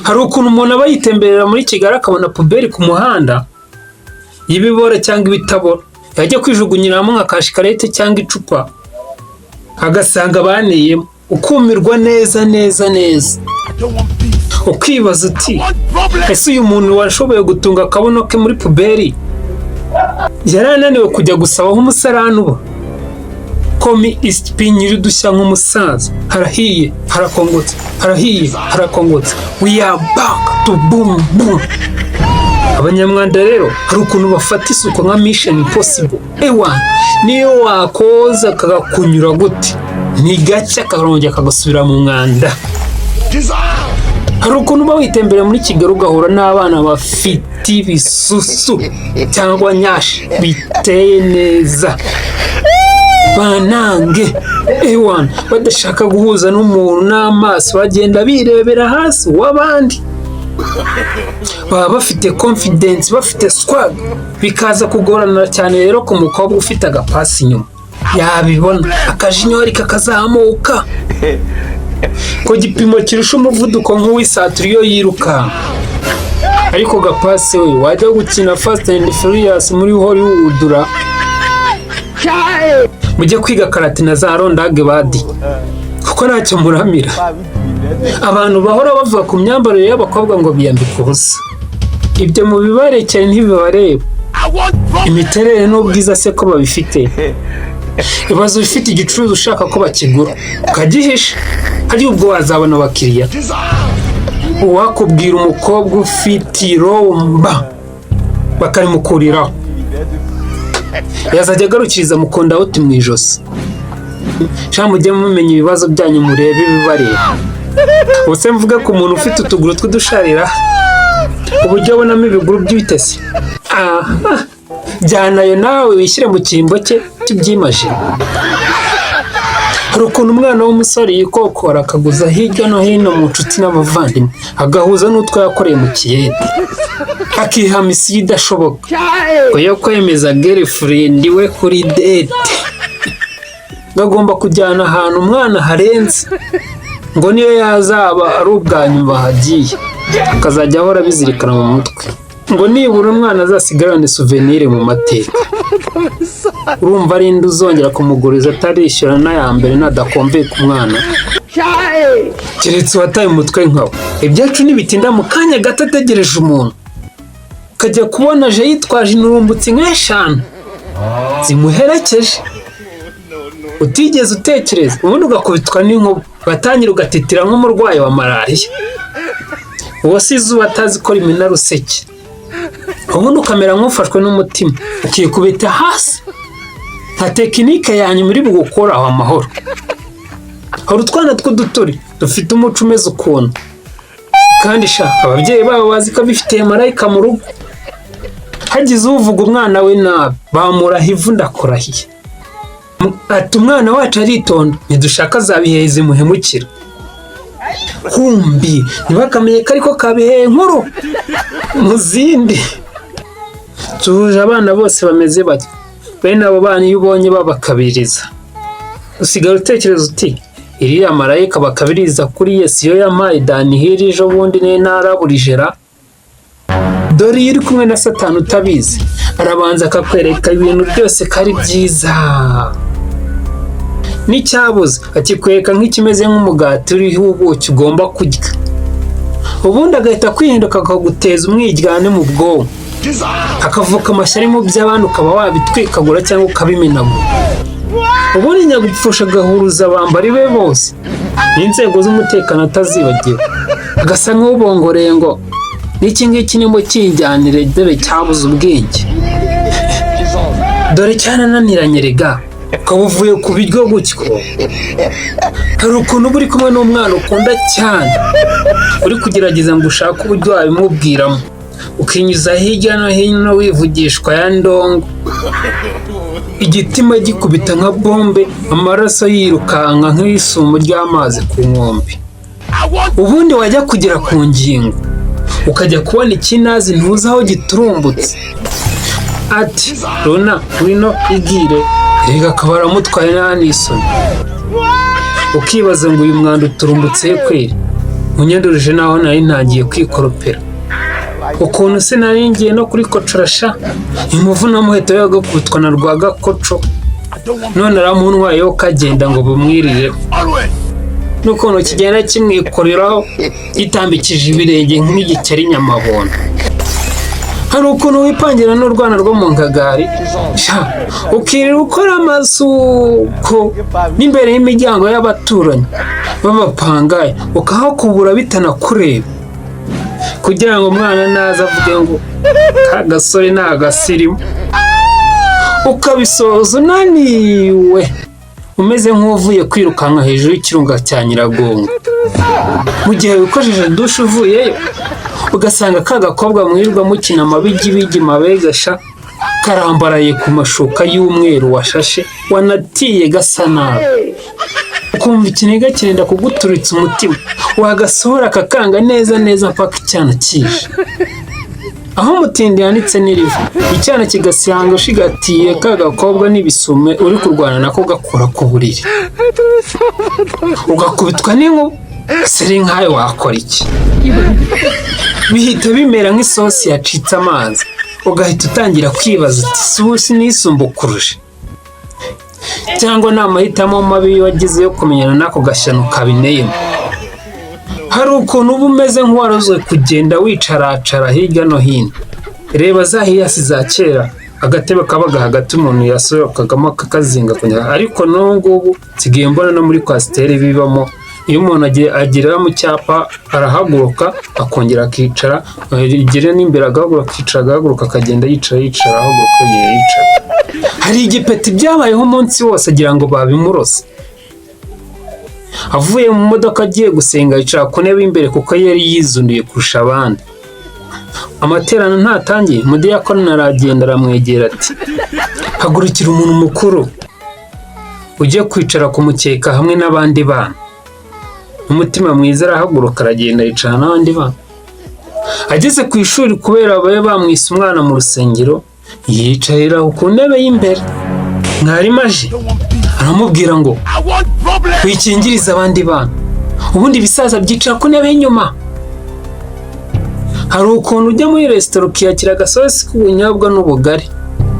hari ukuntu umuntu aba yitemberera muri Kigali akabona puberi ku muhanda y'ibibora cyangwa ibitabora, yajya kwijugunyiramo nka kashikarete cyangwa icupa agasanga baneyemo, ukumirwa neza ukibaza uti ese uyu muntu washoboye gutunga akabono ke muri puberi yarananiwe kujya gusabaho umusarani uba komi isipinyiri dushya nk'umusaza, harahiye harakongotse, harahiye harakongotse, we are back to boom boom. Abanyamwanda rero hari ukuntu bafata isuku nka mission impossible. Ewa niyo wakoza kagakunyura gute ni gake akarongera kagasubira mu mwanda. Hari ukuntu uba witembera muri Kigali ugahura n'abana bafite ibisusu cyangwa nyashi biteye neza banange, ewana badashaka guhuza n'umuntu n'amaso, bagenda birebera hasi w'abandi, baba bafite confidence, bafite swag, bikaza kugorana cyane rero ku mukobwa ufite agapasi inyuma, yabibona akajinyori kakazamuka ku gipimo kirusha umuvuduko nk'uw'isaturi iyo yiruka, ariko gapasi we wajya gukina Fast and Furious muri Hollywood mujye kwiga karate na za rondage badi kuko ntacyo muramira. Abantu bahora bavuga ku myambarire y'abakobwa ngo biyambika ubusa, ibyo mu bibarekere ntibibareba. Imiterere n'ubwiza se ko babifite, ibibazo bifite igicuruzo ushaka ko bakigura ukagihisha, hari ubwo wazabona abakiriya. Uwakubwira umukobwa ufite iromba bakarimukuriraho, yazajya agarukiriza mukunda uti mu ijosi. Sha mujye mumenya ibibazo byanyu murebe ibibareba. Ubuse mvuga ku muntu ufite utuguru tw'udusharira uburyo abonamo ibiguru by'ibitesi, jyanayo nawe wishyire mu cyimbo cye tubyimaje. Hari ukuntu umwana w'umusore yikokora akaguza hirya no hino mu nshuti n'abavandimwe, agahuza n'utwo yakoreye mu kiyede, akiha misiyo idashoboka ngo yo kwemeza girlfriend we kuri date. Bagomba kujyana ahantu umwana harenze ngo niyo yazaba ari ubwa nyuma hagiye, akazajya ahora bizirikana mu mutwe ngo nibura umwana azasigarane souvenir mu mateka. Urumva ari indi uzongera kumuguriza atarishyura n'aya mbere nadakomveye ku mwana, keretse wataye umutwe nkawe. Ibyacu ntibitinda mu kanya gato ategereje umuntu, ukajya kubona aje yitwaje inurumbutsi nk'eshanu zimuherekeje utigeze utekereza, ubundi ugakubitwa n'inkuba ugatangira ugatitira nk'umurwayi wa malariya. Uwo si izuba atazi ko rimena ruseke, ubundi ukamera nk'ufashwe n'umutima ukikubita hasi nka tekinike yanyu muri bugukoraho amahoro. Hari utwana tw'uduturi dufite umuco umeze ukuntu, kandi sha ababyeyi babo bazi ko bifitiye marayika mu rugo. Hagize uvuga umwana we nabi bamuraha ivu ndakurahiye, ati umwana wacu aritonda ntidushaka zabiheze muhemukira. Kumbi ntibakamenye ko ariko kabiheye nkuru mu zindi. Tuje abana bose bameze bati bene abo bana iyo ubonye babakabiriza usigara utekereza uti iriya marayika bakabiriza kuri Yesu yo yampaye Daniheli ejo bundi ne naraburijera. Dore iyo uri kumwe na Satani utabizi arabanza akakwereka ibintu byose kari byiza, n'icyabuze akikwereka nk'ikimeze nk'umugati uriho ubuki ugomba kurya, ubundi agahita kwihinduka akaguteza umwiryane mu bwonko, akavuka amashyari mu by'abandi ukaba wabitwikagura cyangwa ukabimenagura. Ubundi nyagupfusha agahuruza abambari be bose n'inzego z'umutekano atazibagiwe, agasa nk'ubongoreye ngo n'iki ngiki nimo kinjyanire dore cyabuze ubwenge. Dore cyanananiranye rega ukaba uvuye ku biryo gutyo. Hari ukuntu uba uri kumwe n'umwana ukunda cyane uri kugerageza ngo ushake uburyo wabimubwiramo, ukinyuza hirya no hino wivugishwa ya ndongo, igitima gikubita nka bombe, amaraso yirukanka nk'isumo ry'amazi ku nkombe. Ubundi wajya kugera ku ngingo ukajya kubona ikinazi ntuzi aho giturumbutse, ati Rona wino igire, rega akaba aramutwaye nta n'isoni. Ukibaza ngo uyu mwanda uturumbutse kweri, munyandurije naho nari ntagiye kwikoropera ukuntu se nari ngiye no kuri kocorasha imuvu na muheto yagakubitwa na Rwagakoco none aramuntwayeho kagenda ngo bumwirire n'ukuntu kigenda kimwikoreraho gitambikije ibirenge nk'igikeri nyamabona. Hari ukuntu wipangira n'urwana rwo mu ngagari ukirira ukora amasuko n'imbere y'imiryango y'abaturanyi babapangaye ukahakubura bitanakureba kugira ngo umwana naza avuge ngo ka gasore ni agasirimu, ukabisoza unaniwe umeze nk'uvuye kwirukanka hejuru y'ikirunga cya Nyiragongo. Mu gihe wikojeje dushe uvuyeyo ugasanga ka gakobwa mwirirwa mukina amabigi mabegasha karambaraye ku mashuka y'umweru washashe wanatiye gasa nabi, ukumva ikiniga kirenda kuguturitsa umutima wagasohora kakanga neza mpaka icyana kije aho mutindi yanitse n'irivu icyana kigasanga ushigatiye ka gakobwa n'ibisume uri kurwana nako gakora ku buriri ugakubitwa n'inkuba siri nkayo wakora iki? Bihita bimera nk'isosi yacitse amazi ugahita utangira kwibaza uti susi nisumbukuruje cyangwa ni amahitamo mabi wagize yo kumenyana n'ako gashyano kabineyemo. Hari ukuntu uba umeze nk'uwarozwe kugenda wicaracara hirya no hino. Reba za hiyasi za kera agatebe kabaga hagati umuntu yasohokagamo kakazinga kunyara, ariko n'ubu ngubu nsigaye mbona no muri kwasiteri bibamo. Iyo umuntu agera mu cyapa arahaguruka akongera akicara, agera n'imbere agahaguruka akagenda yicara ahaguruka yicara. Hari igipeti byabayeho umunsi wose agira ngo babimurose. Avuye mu modoka agiye gusenga yicara ku ntebe imbere kuko yari yizunduye kurusha abandi. Amaterano ntatangiye umudiyakoni aragenda aramwegera ati hagurukira umuntu mukuru ujye kwicara ku mukeka hamwe n'abandi bana. Umutima mwiza arahaguruka aragenda yicara n'abandi bana. Ageze ku ishuri kubera babe bamwise umwana mu rusengero yicarira ku ntebe y'imbere. Mwarimu aje aramubwira ngo wikingiriza abandi bana ubundi ibisaza byicara ku ntebe y'inyuma. Hari ukuntu ujya muri resitora ukiyakira agasosi k'ubunyobwa n'ubugari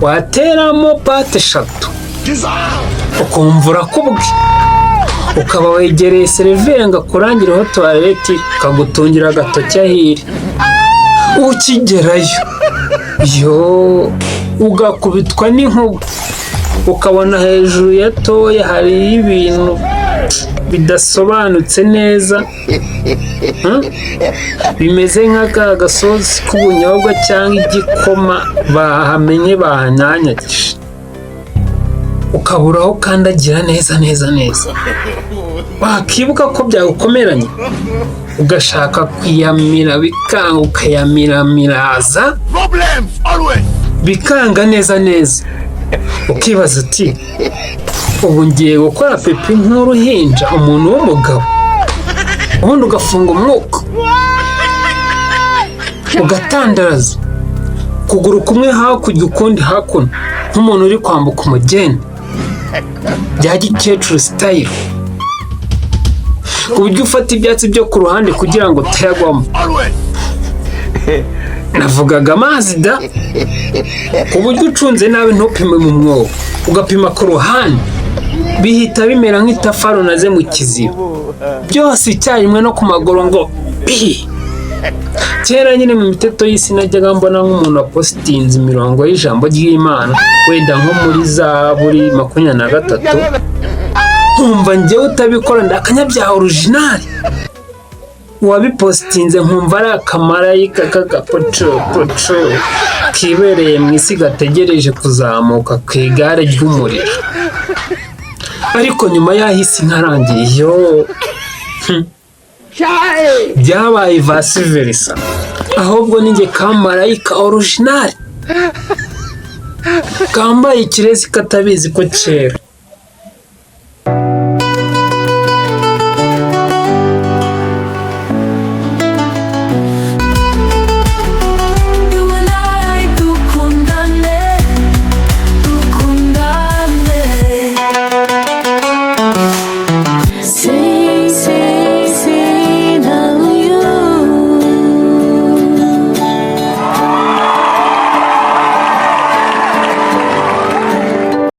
wateramo pate 3 ukumva urakubwe, ukaba wegereye seriveri ngo akurangireho tuwareti kagutungira agatoki ahiri. Ukigerayo ugakubitwa n'inkuba ukabona hejuru yatoya hari ibintu bidasobanutse neza bimeze nk'aka gasosi k'ubunyobwa cyangwa igikoma bahamenye bahanyanyagije, ukabura aho ukandagira neza wakibuka ko byagukomeranye ugashaka kwiyamira bikanga ukayamiramiraza bikanga neza ukibaza uti ubu ngiye gukora pepi nk'uruhinja umuntu w'umugabo, ubundi ugafunga umwuka ugatandaraza kuguru kumwe hakurya ukundi hakuno nk'umuntu uri kwambuka umugeni bya gikecuru style, ku buryo ufata ibyatsi byo ku ruhande kugira ngo utayagwamo. Navugaga amazi da, ku buryo ucunze nabi ntupime mu mwobo ugapima ku ruhande bihita bimera nk'itafari unaze mu kiziba byose icyarimwe no ku maguru ngo bi. Kera nyine mu miteto y'isi najyaga mbona nk'umuntu wapositinze imirongo y'ijambo ry'Imana wenda nko muri Zaburi 23 nkumva njyewe utabikora ndakanyabyaha original wabipositinze nkumva ari akamarayika k'agapoco kibereye mu isi gategereje kuzamuka ku igare ry'umuriro, ariko nyuma y'ahisi nkarangiye byabaye vice versa, ahubwo ninjye kamarayika original kambaye ikirezi katabizi ko kera.